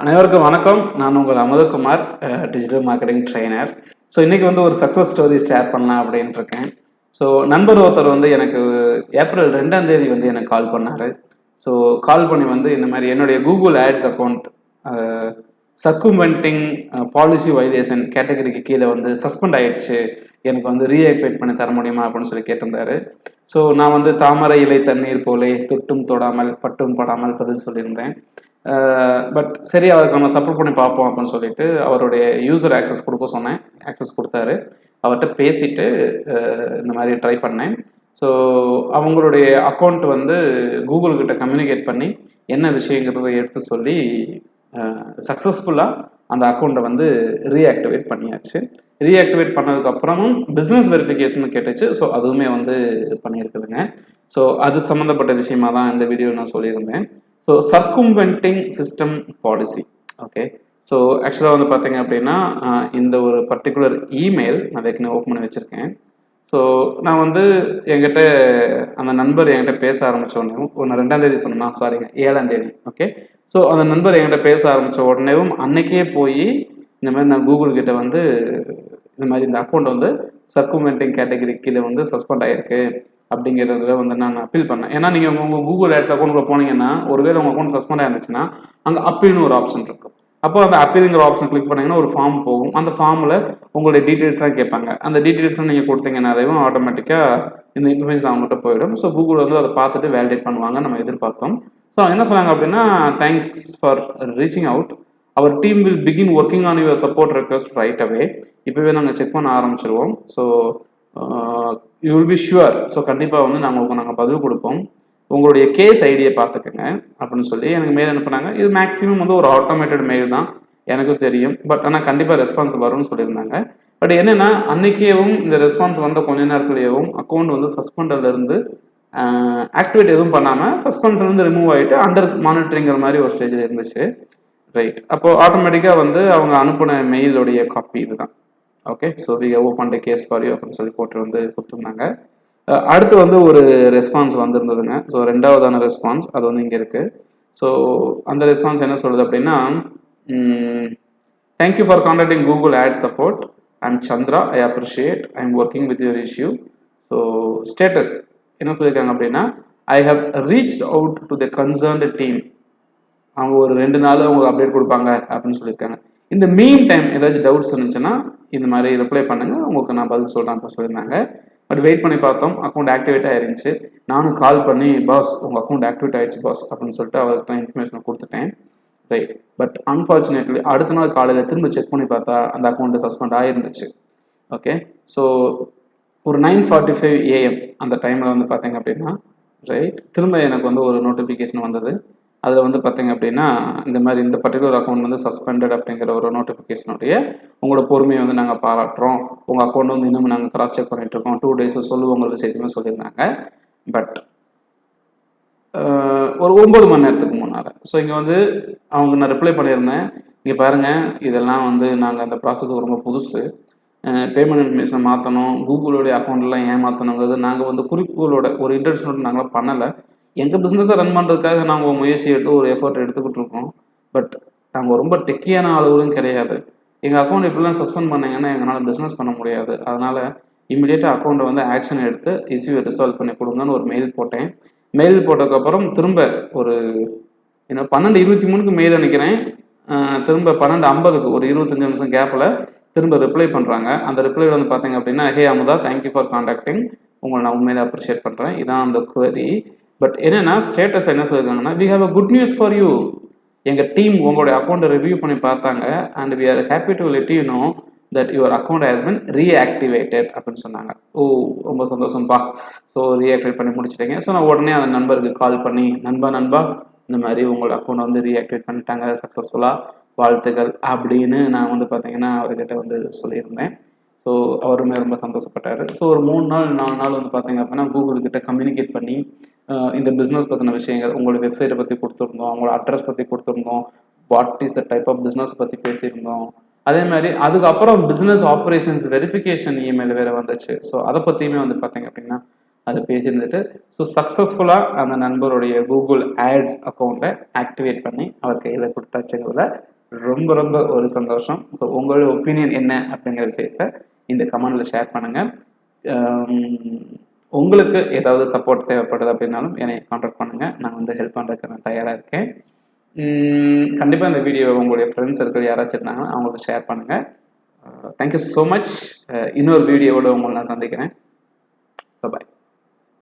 அனைவருக்கும் வணக்கம். நான் உங்கள் Amuthakumar, digital marketing trainer. So இன்னைக்கு வந்து ஒரு சக்ஸஸ் ஸ்டோரி ஷேர் பண்ணலாம் அப்படின்ட்டு இருக்கேன். ஸோ நண்பர் ஒருத்தர் வந்து எனக்கு ஏப்ரல் 2ஆம் தேதி வந்து எனக்கு கால் பண்ணாரு. ஸோ கால் பண்ணி வந்து இந்த மாதிரி என்னுடைய Google Ads account circumventing policy violation கேட்டகரிக்கு கீழே வந்து சஸ்பெண்ட் ஆயிடுச்சு, எனக்கு வந்து ரீஆக்டிவேட் பண்ணி தர முடியுமா அப்படின்னு சொல்லி கேட்டிருந்தாரு. ஸோ நான் வந்து தாமரை இலை தண்ணீர் போலே தொட்டும் தொடாமல் பட்டும் படாமல் பதில் சொல்லியிருந்தேன். பட் சரி, அவருக்கு நம்ம சப்போர்ட் பண்ணி பார்ப்போம் அப்படின்னு சொல்லிட்டு அவருடைய யூசர் ஆக்சஸ் கொடுக்க சொன்னேன். ஆக்சஸ் கொடுத்தாரு. அவர்கிட்ட பேசிட்டு இந்த மாதிரி ட்ரை பண்ணேன். ஸோ அவங்களுடைய அக்கௌண்ட் வந்து கூகுள் கிட்ட கம்யூனிகேட் பண்ணி என்ன விஷயங்கிறத எடுத்து சொல்லி சக்ஸஸ்ஃபுல்லாக அந்த அக்கௌண்ட்டை வந்து ரீஆக்டிவேட் பண்ணியாச்சு. ரீஆக்டிவேட் பண்ணதுக்கப்புறமும் பிஸ்னஸ் வெரிஃபிகேஷன் கேட்டுச்சு. ஸோ அதுவுமே வந்து பண்ணியிருக்குதுங்க. ஸோ அது சம்மந்தப்பட்ட விஷயமா தான் இந்த வீடியோ நான் சொல்லியிருந்தேன். So circumventing system policy. Okay, so ஆக்சுவலாக வந்து பார்த்தீங்க அப்படின்னா இந்த ஒரு பர்டிகுலர் இமெயில் நான் ஏற்கனவே ஓப்பன் பண்ணி வச்சுருக்கேன். ஸோ நான் வந்து என்கிட்ட அந்த நண்பர் என்கிட்ட பேச ஆரம்பித்த உடனேவும், நான் 2ஆம் தேதி சொன்னேன், சாரிங்க 7ஆம் தேதி. ஓகே, ஸோ அந்த நண்பர் என்கிட்ட பேச ஆரம்பித்த உடனேவும் அன்னைக்கே போய் இந்த மாதிரி நான் கூகுள் கிட்ட வந்து இந்த மாதிரி இந்த அக்கௌண்ட் வந்து சர்க்கும்வென்டிங் கேட்டகரி கீழே வந்து சஸ்பெண்ட் ஆகிருக்கு அப்படிங்கிறதுல வந்து நான் அப்பீல் பண்ணேன். ஏன்னா நீங்கள் உங்கள் கூகுள் ஆட்ஸ் அக்கௌண்ட்டில் போனீங்கன்னா, ஒருவேளை உங்கள் அக்கௌண்ட் சஸ்பெண்ட் ஆயிருந்துச்சுன்னா அங்கே அப்பீல்னு ஒரு ஆப்ஷன் இருக்கும். அப்போ அந்த அப்பீலுங்கிற ஆப்ஷன் கிளிக் பண்ணிங்கன்னா ஒரு ஃபார்ம் போகும். அந்த ஃபார்மில் உங்களுடைய டீட்டெயில்ஸ்லாம் கேட்பாங்க. அந்த டீட்டெயில்ஸ்லாம் நீங்கள் கொடுத்தீங்கன்னாலேயும் ஆட்டோமேட்டிக்காக இந்த இன்ஃபர்மேஷன் அவங்ககிட்ட போயிடும். ஸோ கூகுள் வந்து அதை பார்த்துட்டு வேலிடேட் பண்ணுவாங்க, நம்ம எதிர்பார்த்தோம். ஸோ என்ன சொன்னாங்க அப்படின்னா, thanks for reaching out, our team will begin working on your support request right away. இப்போவே நாங்கள் செக் பண்ண ஆரம்பிச்சிருவோம். So you will be sure. So கண்டிப்பாக வந்து நாங்கள் பதில் கொடுப்போம். உங்களுடைய கேஸ் ஐடியை பார்த்துக்கோங்க அப்படின்னு சொல்லி எனக்கு மெயில் அனுப்புனாங்க. இது மேக்ஸிமம் வந்து ஒரு ஆட்டோமேட்டட் மெயில் தான், எனக்கும் தெரியும். பட் ஆனால் கண்டிப்பாக ரெஸ்பான்ஸ் வரும்னு சொல்லியிருந்தாங்க. பட் என்னென்னா, அன்னைக்கேவும் இந்த ரெஸ்பான்ஸ் வந்த கொஞ்ச நேரத்துலேயும் அக்கௌண்ட் வந்து சஸ்பெண்டர்லேருந்து ஆக்டிவேட் எதுவும் பண்ணாமல் சஸ்பென்ஷன்லேருந்து ரிமூவ் ஆகிட்டு அண்டர் மானிட்டரிங்கிற மாதிரி ஒரு ஸ்டேஜில் இருந்துச்சு. ரைட், அப்போது ஆட்டோமேட்டிக்காக வந்து அவங்க அனுப்பின மெயிலுடைய காப்பி இதுதான். Okay, so we open the case for you அப்படின்னு சொல்லி போட்டு வந்து கொடுத்துருந்தாங்க. அடுத்து வந்து ஒரு ரெஸ்பான்ஸ் வந்திருந்ததுங்க. ஸோ 2ஆவதான ரெஸ்பான்ஸ் அது வந்து இங்கே இருக்குது. ஸோ அந்த ரெஸ்பான்ஸ் என்ன சொல்லுது அப்படின்னா, thank you for contacting Google ad support. I'm Chandra, I appreciate, I am working with your issue. So status என்ன சொல்லியிருக்காங்க அப்படின்னா, I have reached out to the concerned team. அவங்க ஒரு 2 நாள் அவங்க அப்டேட் கொடுப்பாங்க அப்படின்னு சொல்லியிருக்காங்க. இந்த மீன் டைம் ஏதாச்சும் டவுட்ஸ் இருந்துச்சுன்னா இந்த மாதிரி ரிப்ளை பண்ணுங்க, உங்களுக்கு நான் பதில் சொல்கிறேன் அப்படின்னு சொல்லியிருந்தாங்க. பட் வெயிட் பண்ணி பார்த்தோம், அக்கௌண்ட் ஆக்டிவேட் ஆயிருந்துச்சு. நானும் கால் பண்ணி, பாஸ் உங்கள் அக்கௌண்ட் ஆக்டிவேட் ஆயிடுச்சு பாஸ் அப்படின்னு சொல்லிட்டு அவருக்கு இன்ஃபர்மேஷன் கொடுத்துட்டேன். ரைட், பட் அன்ஃபார்ச்சுனேட்லி அடுத்த நாள் காலையில் திரும்ப செக் பண்ணி பார்த்தா அந்த அக்கௌண்ட்டு சஸ்பெண்ட் ஆயிருந்துச்சு. ஓகே, ஸோ ஒரு 9:45 AM அந்த டைமில் வந்து பார்த்தீங்க அப்படின்னா, ரைட், திரும்ப எனக்கு வந்து ஒரு நோட்டிஃபிகேஷன் வந்தது. அதில் வந்து பார்த்தீங்க அப்படின்னா, இந்த மாதிரி இந்த பர்டிகுலர் அக்கௌண்ட் வந்து சஸ்பெண்டட் அப்படிங்கிற ஒரு நோட்டிஃபிகேஷனுடைய உங்களோட பொறுமையை வந்து நாங்கள் பாராட்டுறோம், உங்கள் அக்கௌண்ட் வந்து இன்னும் நாங்கள் கிராஸ் செக் பண்ணிட்டு இருக்கோம், 2 days சொல்லுவோம் உங்களுக்கு செய்தியுமே சொல்லியிருந்தாங்க. பட் ஒரு 9 மணி நேரத்துக்கு முன்னால், ஸோ இங்கே வந்து அவங்க நான் ரிப்ளை பண்ணியிருந்தேன், இங்கே பாருங்கள் இதெல்லாம் வந்து நாங்கள் அந்த ப்ராசஸ் ரொம்ப புதுசு, பேமெண்ட் இன்ஃபர்மேஷனை மாற்றணும், கூகுளோடைய அக்கௌண்ட்லாம் ஏன் மாற்றணுங்கிறது நாங்கள் வந்து குறிப்புகளோட ஒரு இன்டென்ஷனோட நாங்களாம் பண்ணலை. எங்கள் பிஸ்னஸை ரன் பண்ணுறதுக்காக நாங்கள் முயற்சி எடுத்து ஒரு எஃபர்ட் எடுத்துக்கிட்டு இருக்கோம். பட் நாங்கள் ரொம்ப டெக்கியான ஆளுகளும் கிடையாது. எங்கள் அக்கௌண்ட் இப்படிலாம் சஸ்பெண்ட் பண்ணிங்கன்னா எங்களால் பிஸ்னஸ் பண்ண முடியாது. அதனால் இமீடியட்டாக அக்கௌண்ட்டை வந்து ஆக்ஷன் எடுத்து இஷ்யூவை ரிசால்வ் பண்ணி கொடுங்கன்னு ஒரு மெயில் போட்டேன். மெயில் போட்டதுக்கப்புறம் திரும்ப ஒரு 12:23க்கு மெயில் அனுப்பிக்கிறேன். திரும்ப 12:50க்கு ஒரு 25 நிமிஷம் கேப்பில் திரும்ப ரிப்ளை பண்ணுறாங்க. அந்த ரிப்ளை வந்து பார்த்தீங்க அப்படின்னா, ஹே அமுதா, தேங்க்யூ ஃபார் கான்டாக்டிங், உங்களை நான் உண்மையிலே அப்ரிஷியேட் பண்ணுறேன், இதான் அந்த குவரி. பட் என்னன்னா ஸ்டேட்டஸ் என்ன சொல்லியிருக்காங்கன்னா, we have a good news for you. எங்கள் டீம் உங்களுடைய அக்கௌண்ட்டை ரிவ்யூ பண்ணி பார்த்தாங்க, and we are happy to let you know that your account has been reactivated அப்படின்னு சொன்னாங்க. ஓ, ரொம்ப சந்தோஷம்பா. ஸோ ரீஆக்டிவேட் பண்ணி முடிச்சிட்டீங்க. ஸோ நான் உடனே அந்த நண்பருக்கு கால் பண்ணி, நண்பா இந்த மாதிரி உங்களோட அக்கௌண்ட் வந்து ரீஆக்டிவேட் பண்ணிட்டாங்க சக்ஸஸ்ஃபுல்லாக, வாழ்த்துக்கள் அப்படின்னு நான் வந்து பார்த்தீங்கன்னா அவர்கிட்ட வந்து சொல்லியிருந்தேன். ஸோ அவருமே ரொம்ப சந்தோஷப்பட்டார். ஸோ ஒரு 3 நாள் 4 நாள் வந்து பார்த்தீங்க அப்படின்னா கூகுள் கிட்ட கம்யூனிகேட் பண்ணி இந்த பிஸ்னஸ் பற்றின விஷயங்கள், உங்களோட வெப்சைட்டை பற்றி கொடுத்துருந்தோம், அவங்களோட அட்ரஸ் பற்றி கொடுத்துருந்தோம், what is the type of business பற்றி பேசியிருந்தோம். அதே மாதிரி அதுக்கப்புறம் பிஸ்னஸ் ஆப்ரேஷன்ஸ் வெரிஃபிகேஷன் இமெயில் வேறு வந்துச்சு. ஸோ அதை பற்றியுமே வந்து பார்த்தீங்க அப்படின்னா அதை பேசியிருந்துட்டு, ஸோ சக்ஸஸ்ஃபுல்லாக அந்த நண்பருடைய கூகுள் ஆட்ஸ் அக்கௌண்ட்டை ஆக்டிவேட் பண்ணி அவர் கையில் கொடுத்தாச்சுங்கிறத ரொம்ப ரொம்ப ஒரு சந்தோஷம். ஸோ உங்களோட ஒப்பீனியன் என்ன அப்படிங்கிற விஷயத்த இந்த கமெண்ட்ல ஷேர் பண்ணுங்க. உங்களுக்கு ஏதாவது சப்போர்ட் தேவைப்படுது அப்படின்னாலும் என்னை கான்டாக்ட் பண்ணுங்க. நான் வந்து ஹெல்ப் பண்ணுறதுக்கு நான் தயாராக இருக்கேன். கண்டிப்பாக இந்த வீடியோ உங்களுடைய ஃப்ரெண்ட்ஸ் சர்க்கிள் யாராச்சும் இருந்தாங்கன்னா அவங்களுக்கு ஷேர் பண்ணுங்க. Thank you so much. இன்னொரு வீடியோவோட உங்களை நான் சந்திக்கிறேன். பாய்.